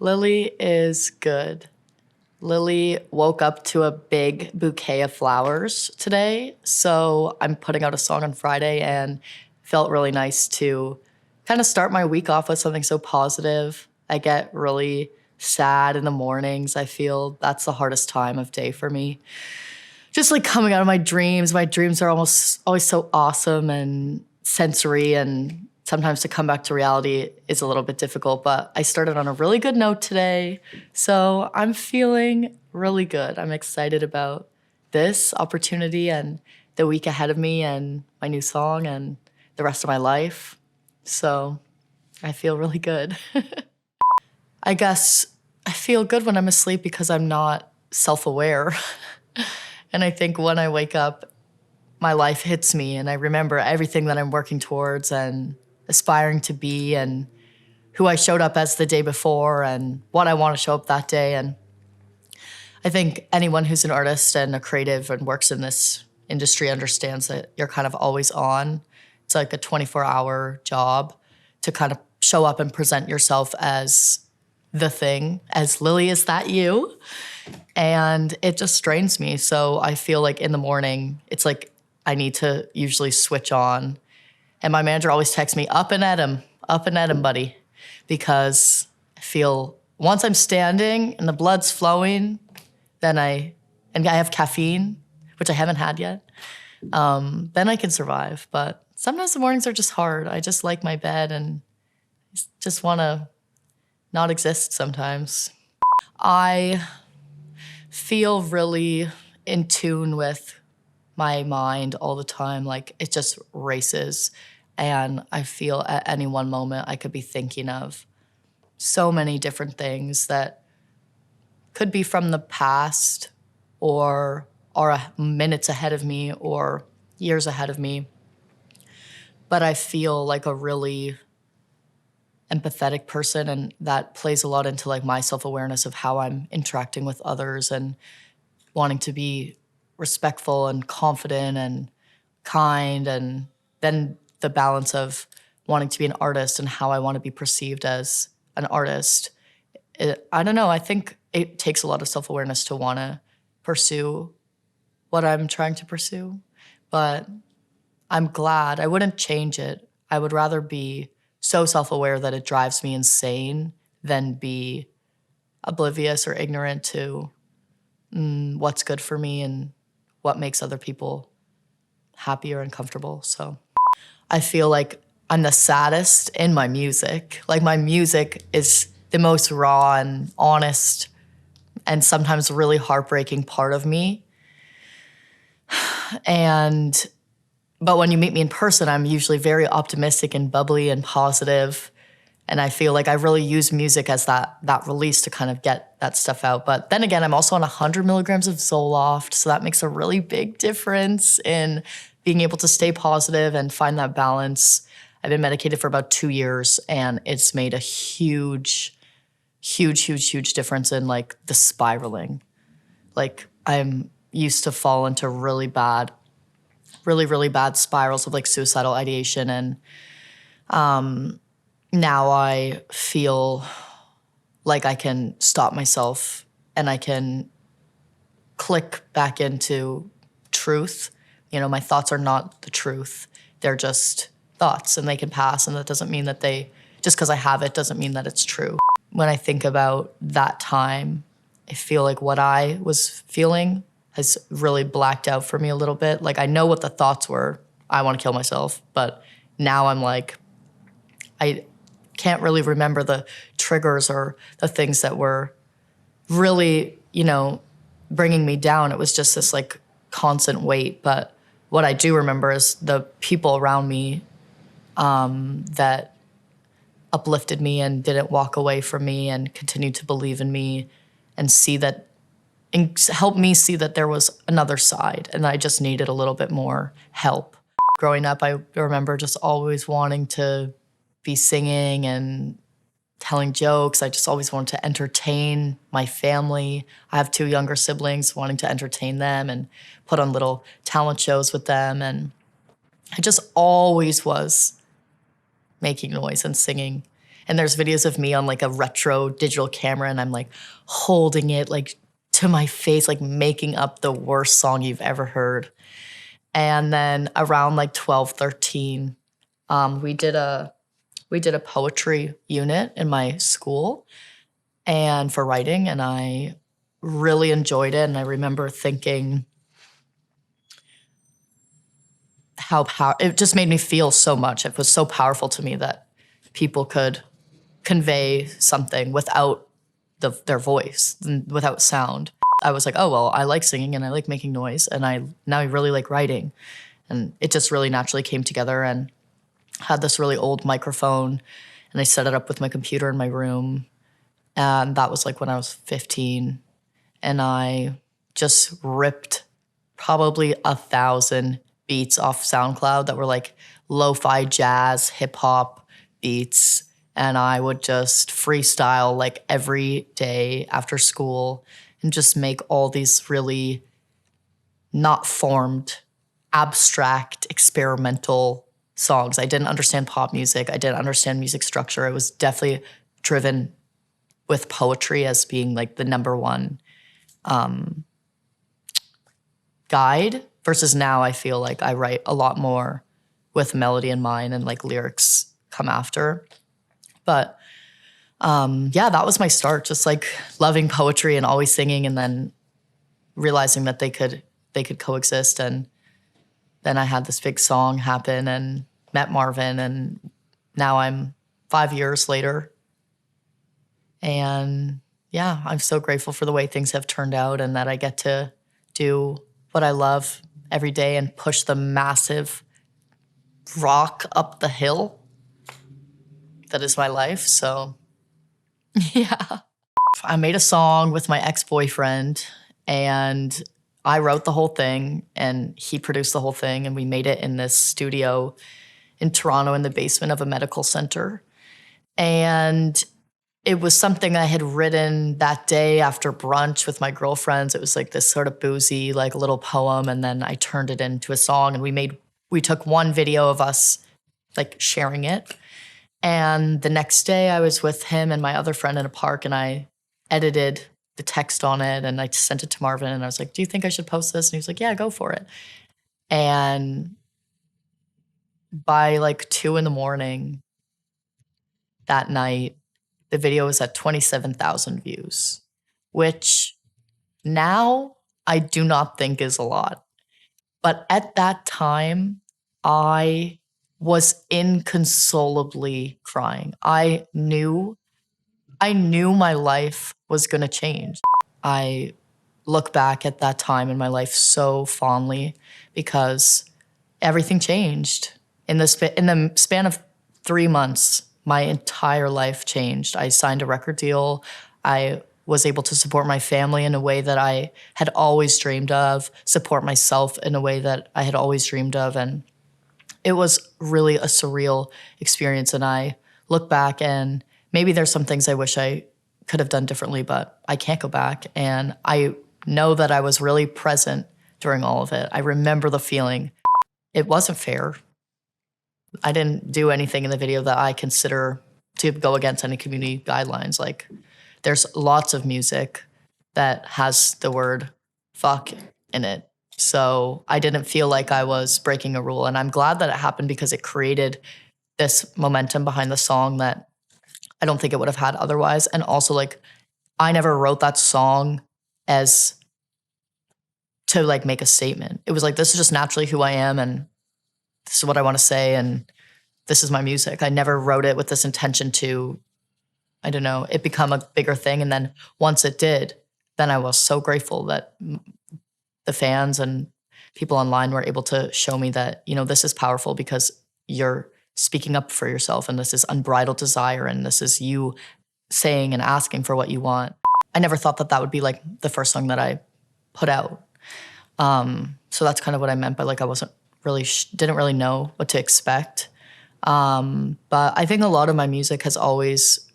Lily is good. Lily woke up to a big bouquet of flowers today, so I'm putting out a song on Friday and felt really nice to kind of start my week off with something so positive. I get really sad in the mornings. I feel that's the hardest time of day for me. Just like coming out of my dreams. My dreams are almost always so awesome and sensory, and sometimes to come back to reality is a little bit difficult, but I started on a really good note today. So I'm feeling really good. I'm excited about this opportunity and the week ahead of me and my new song and the rest of my life. So I feel really good. I guess I feel good when I'm asleep because I'm not self-aware. And I think when I wake up, my life hits me and I remember everything that I'm working towards and aspiring to be and who I showed up as the day before and what I want to show up that day. And I think anyone who's an artist and a creative and works in this industry understands that you're kind of always on. It's like a 24-hour job to kind of show up and present yourself as the thing, as Lily, is that you? And it just strains me. So I feel like in the morning, it's like I need to usually switch on. And my manager always texts me, up and at him, buddy. Because I feel once I'm standing and the blood's flowing, then I have caffeine, which I haven't had yet, then I can survive. But sometimes the mornings are just hard. I just like my bed and just want to not exist sometimes. I feel really in tune with my mind all the time. Like it just races. And I feel at any one moment I could be thinking of so many different things that could be from the past or are minutes ahead of me or years ahead of me. But I feel like a really empathetic person, and that plays a lot into like my self-awareness of how I'm interacting with others and wanting to be respectful and confident and kind, and then the balance of wanting to be an artist and how I want to be perceived as an artist. I don't know, I think it takes a lot of self-awareness to want to pursue what I'm trying to pursue, but I'm glad. I wouldn't change it. I would rather be so self-aware that it drives me insane than be oblivious or ignorant to what's good for me and what makes other people happy or uncomfortable. So I feel like I'm the saddest in my music. Like my music is the most raw and honest and sometimes really heartbreaking part of me. But when you meet me in person, I'm usually very optimistic and bubbly and positive. And I feel like I really use music as that release to kind of get that stuff out. But then again, I'm also on 100 milligrams of Zoloft, so that makes a really big difference in being able to stay positive and find that balance. I've been medicated for about 2 years, and it's made a huge, huge, huge, huge difference in like the spiraling. Like I'm used to fall into really bad spirals of like suicidal ideation. And now I feel like I can stop myself and I can click back into truth. You know, my thoughts are not the truth. They're just thoughts and they can pass, and that doesn't mean that just because I have it doesn't mean that it's true. When I think about that time, I feel like what I was feeling has really blacked out for me a little bit. Like I know what the thoughts were. I want to kill myself. But now I'm like, I can't really remember the triggers or the things that were really, bringing me down. It was just this like constant weight. But what I do remember is the people around me that uplifted me and didn't walk away from me and continued to believe in me and help me see that there was another side and I just needed a little bit more help. Growing up, I remember just always wanting to be singing and telling jokes. I just always wanted to entertain my family. I have 2 younger siblings, wanting to entertain them and put on little talent shows with them. And I just always was making noise and singing. And there's videos of me on like a retro digital camera and I'm like holding it like to my face, like making up the worst song you've ever heard. And then around like 12, 13, we did a poetry unit in my school and for writing, and I really enjoyed it. And I remember thinking it just made me feel so much. It was so powerful to me that people could convey something without their voice, without sound. I was like, oh, well, I like singing and I like making noise, and now I really like writing. And it just really naturally came together, and had this really old microphone, and I set it up with my computer in my room. And that was like when I was 15. And I just ripped probably 1,000 beats off SoundCloud that were like lo-fi jazz, hip hop beats. And I would just freestyle like every day after school and just make all these really not formed, abstract, experimental songs. I didn't understand pop music. I didn't understand music structure. It was definitely driven with poetry as being like the number one guide, versus now I feel like I write a lot more with melody in mind and like lyrics come after. But yeah, that was my start, just like loving poetry and always singing, and then realizing that they could coexist. And then I had this big song happen and met Marvin, and now I'm 5 years later. And yeah, I'm so grateful for the way things have turned out, and that I get to do what I love every day and push the massive rock up the hill that is my life. So yeah. I made a song with my ex-boyfriend, and I wrote the whole thing and he produced the whole thing, and we made it in this studio in Toronto in the basement of a medical center. And it was something I had written that day after brunch with my girlfriends. It was like this sort of boozy, like little poem, and then I turned it into a song, and we took one video of us like sharing it. And the next day I was with him and my other friend in a park, and I edited the text on it and I sent it to Marvin, and I was like, do you think I should post this? And he was like, yeah, go for it. And by like 2 a.m. that night, the video was at 27,000 views, which now I do not think is a lot. But at that time, I was inconsolably crying. I knew my life was going to change. I look back at that time in my life so fondly because everything changed. In the span of 3 months, my entire life changed. I signed a record deal. I was able to support my family in a way that I had always dreamed of, support myself in a way that I had always dreamed of. And it was really a surreal experience. And I look back, and maybe there's some things I wish I could have done differently, but I can't go back. And I know that I was really present during all of it. I remember the feeling. It wasn't fair. I didn't do anything in the video that I consider to go against any community guidelines. Like, there's lots of music that has the word fuck in it. So I didn't feel like I was breaking a rule. And I'm glad that it happened because it created this momentum behind the song that I don't think it would have had otherwise. And also, like, I never wrote that song as to like make a statement. It was like, this is just naturally who I am, and this is what I want to say, and this is my music. I never wrote it with this intention to, I don't know, it become a bigger thing. And then once it did, then I was so grateful that the fans and people online were able to show me that, you know, this is powerful because you're speaking up for yourself, and this is unbridled desire, and this is you saying and asking for what you want. I never thought that that would be like the first song that I put out. So that's kind of what I meant by like I wasn't really, didn't really know what to expect. But I think a lot of my music has always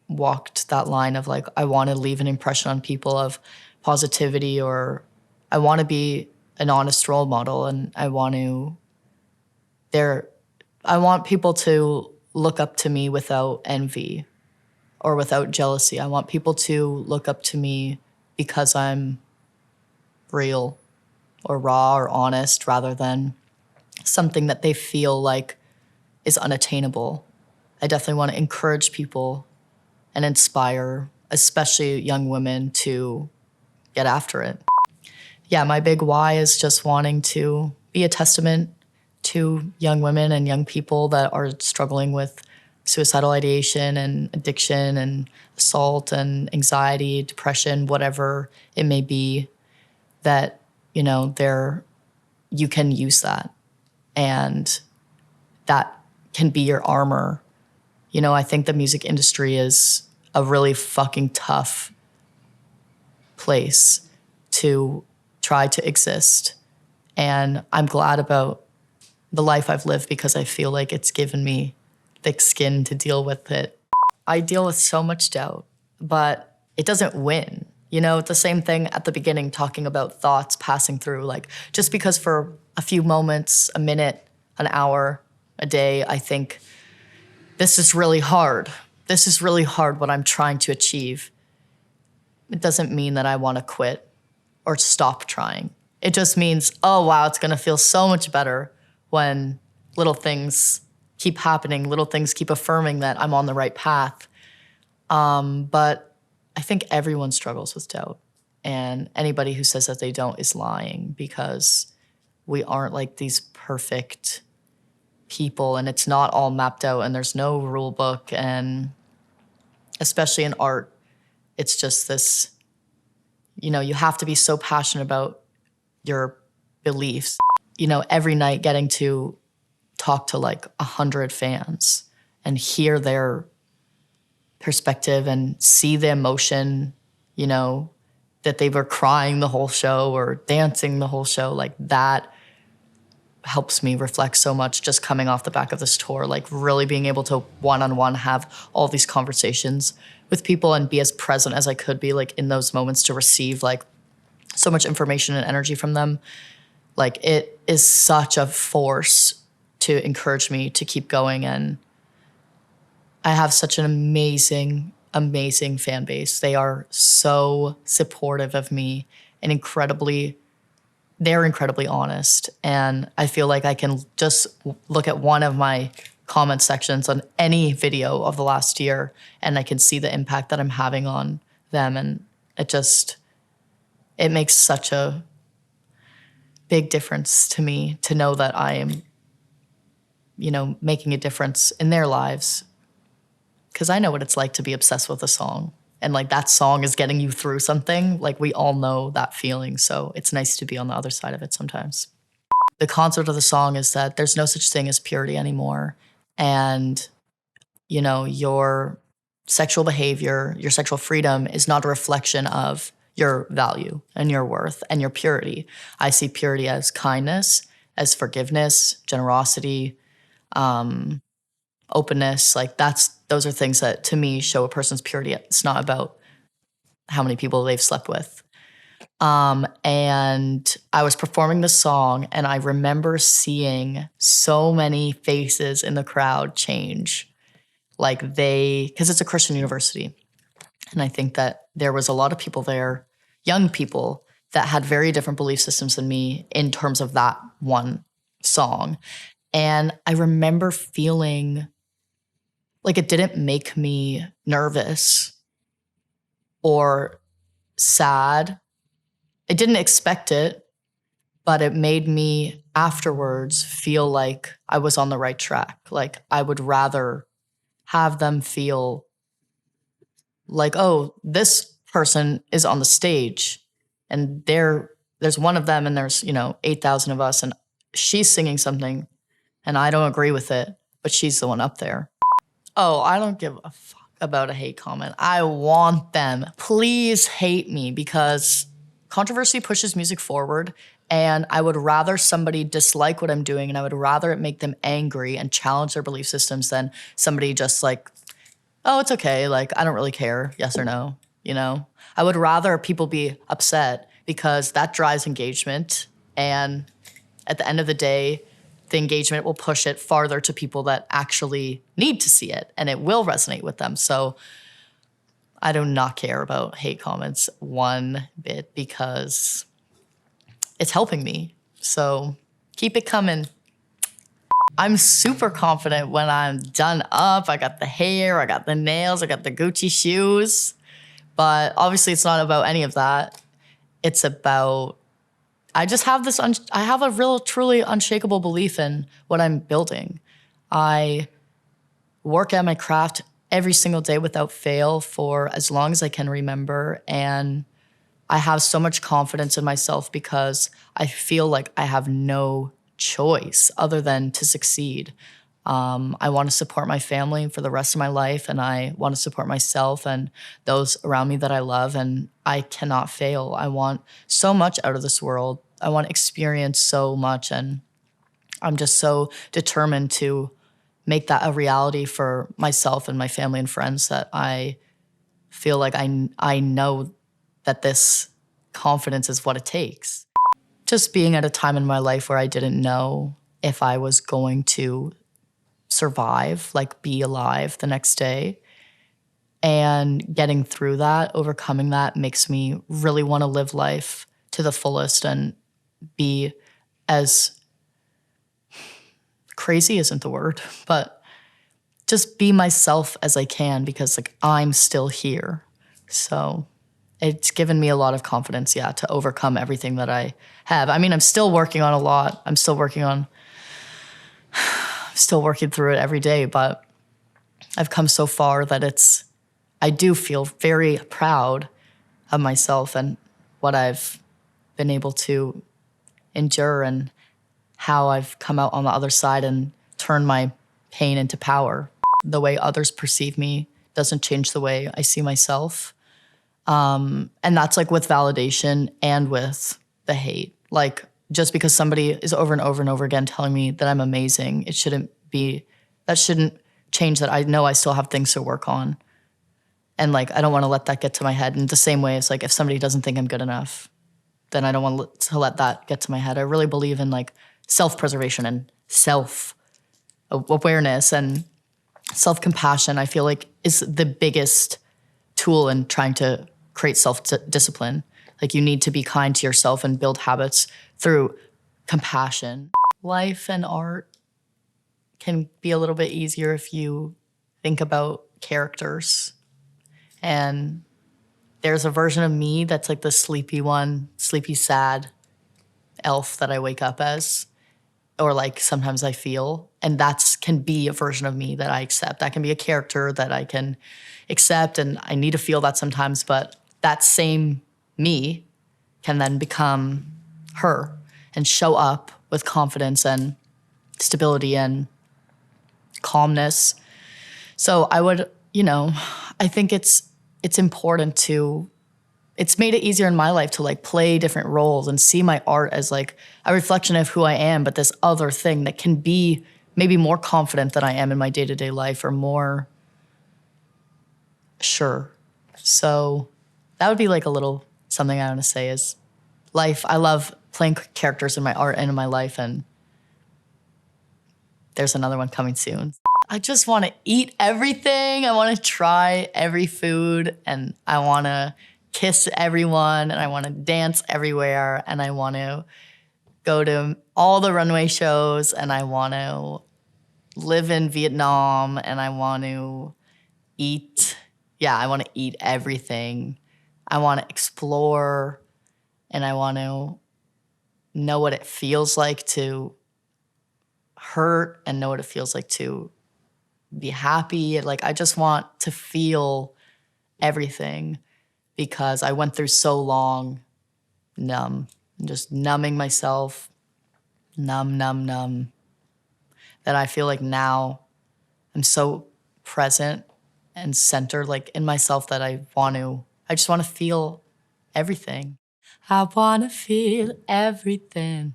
walked that line of like, I want to leave an impression on people of positivity, or I want to be an honest role model, and I want people to look up to me without envy or without jealousy. I want people to look up to me because I'm real or raw or honest rather than something that they feel like is unattainable. I definitely want to encourage people and inspire, especially young women, to get after it. Yeah, my big why is just wanting to be a testament to young women and young people that are struggling with suicidal ideation and addiction and assault and anxiety, depression, whatever it may be, that, you know, you can use that. And that can be your armor. You know, I think the music industry is a really fucking tough place to try to exist. And I'm glad about the life I've lived because I feel like it's given me thick skin to deal with it. I deal with so much doubt, but it doesn't win. You know, it's the same thing at the beginning, talking about thoughts passing through. Like, just because for a few moments, a minute, an hour, a day, I think, this is really hard. This is really hard what I'm trying to achieve. It doesn't mean that I want to quit or stop trying. It just means, oh, wow, it's going to feel so much better when little things keep happening, little things keep affirming that I'm on the right path. But I think everyone struggles with doubt. And anybody who says that they don't is lying, because we aren't like these perfect people and it's not all mapped out and there's no rule book. And especially in art, it's just this, you know, you have to be so passionate about your beliefs. You know, every night getting to talk to like 100 fans and hear their perspective and see the emotion, you know, that they were crying the whole show or dancing the whole show, like that helps me reflect so much just coming off the back of this tour, like really being able to one-on-one have all these conversations with people and be as present as I could be, like in those moments, to receive like so much information and energy from them. Like, it is such a force to encourage me to keep going. And I have such an amazing, amazing fan base. They are so supportive of me and they're incredibly honest. And I feel like I can just look at one of my comment sections on any video of the last year and I can see the impact that I'm having on them. And it makes such a big difference to me to know that I am, you know, making a difference in their lives. Because I know what it's like to be obsessed with a song. And like that song is getting you through something. Like, we all know that feeling. So it's nice to be on the other side of it sometimes. The concept of the song is that there's no such thing as purity anymore. And, you know, your sexual behavior, your sexual freedom is not a reflection of your value and your worth and your purity. I see purity as kindness, as forgiveness, generosity, openness. Like, those are things that to me show a person's purity. It's not about how many people they've slept with. And I was performing the song and I remember seeing so many faces in the crowd change. Like, because it's a Christian university. And I think that there was a lot of people there, young people, that had very different belief systems than me in terms of that one song. And I remember feeling like it didn't make me nervous or sad. I didn't expect it, but it made me afterwards feel like I was on the right track. Like, I would rather have them feel like, oh, this person is on the stage and there's one of them and there's, you know, 8,000 of us and she's singing something and I don't agree with it, but she's the one up there. Oh, I don't give a fuck about a hate comment. I want them. Please hate me, because controversy pushes music forward, and I would rather somebody dislike what I'm doing and I would rather it make them angry and challenge their belief systems than somebody just like, oh, it's okay, like, I don't really care, yes or no, you know? I would rather people be upset because that drives engagement, and at the end of the day, the engagement will push it farther to people that actually need to see it, and it will resonate with them. So I do not care about hate comments one bit because it's helping me. So keep it coming. I'm super confident when I'm done up. I got the hair, I got the nails, I got the Gucci shoes. But obviously it's not about any of that. It's about, I just have this, I have a real, truly unshakable belief in what I'm building. I work at my craft every single day without fail for as long as I can remember. And I have so much confidence in myself because I feel like I have no choice other than to succeed. I want to support my family for the rest of my life, and I want to support myself and those around me that I love, and I cannot fail. I want so much out of this world. I want to experience so much, and I'm just so determined to make that a reality for myself and my family and friends that I feel like I know that this confidence is what it takes. Just being at a time in my life where I didn't know if I was going to survive, like be alive the next day. And getting through that, overcoming that makes me really want to live life to the fullest and be as crazy isn't the word, but just be myself as I can because like I'm still here. So it's given me a lot of confidence, to overcome everything that I have. I mean, I'm still working on a lot. I'm still working through it every day, but I've come so far that I do feel very proud of myself and what I've been able to endure and how I've come out on the other side and turned my pain into power. The way others perceive me doesn't change the way I see myself. And that's like with validation and with the hate. Like just because somebody is over and over and over again telling me that I'm amazing, that shouldn't change that I know I still have things to work on. And like, I don't want to let that get to my head. And the same way, it's like if somebody doesn't think I'm good enough, then I don't want to let that get to my head. I really believe in like self-preservation and self-awareness and self-compassion. I feel like is the biggest tool in trying to create self-discipline. Like you need to be kind to yourself and build habits through compassion. Life and art can be a little bit easier if you think about characters. And there's a version of me that's like the sleepy one, sleepy, sad elf that I wake up as, or like sometimes I feel. And that can be a version of me that I accept. That can be a character that I can accept, and I need to feel that sometimes, but that same me can then become her and show up with confidence and stability and calmness. So I would, I think it's important it's made it easier in my life to like play different roles and see my art as like a reflection of who I am, but this other thing that can be maybe more confident than I am in my day-to-day life or more sure. So that would be like a little something I want to say is life. I love playing characters in my art and in my life, and there's another one coming soon. I just want to eat everything. I want to try every food, and I want to kiss everyone, and I want to dance everywhere, and I want to go to all the runway shows, and I want to live in Vietnam, and I want to eat. I want to eat everything. I want to explore, and I want to know what it feels like to hurt and know what it feels like to be happy. Like, I just want to feel everything because I went through so long numb, just numbing myself, numb, that I feel like now I'm so present and centered like in myself that I just want to feel everything. I want to feel everything.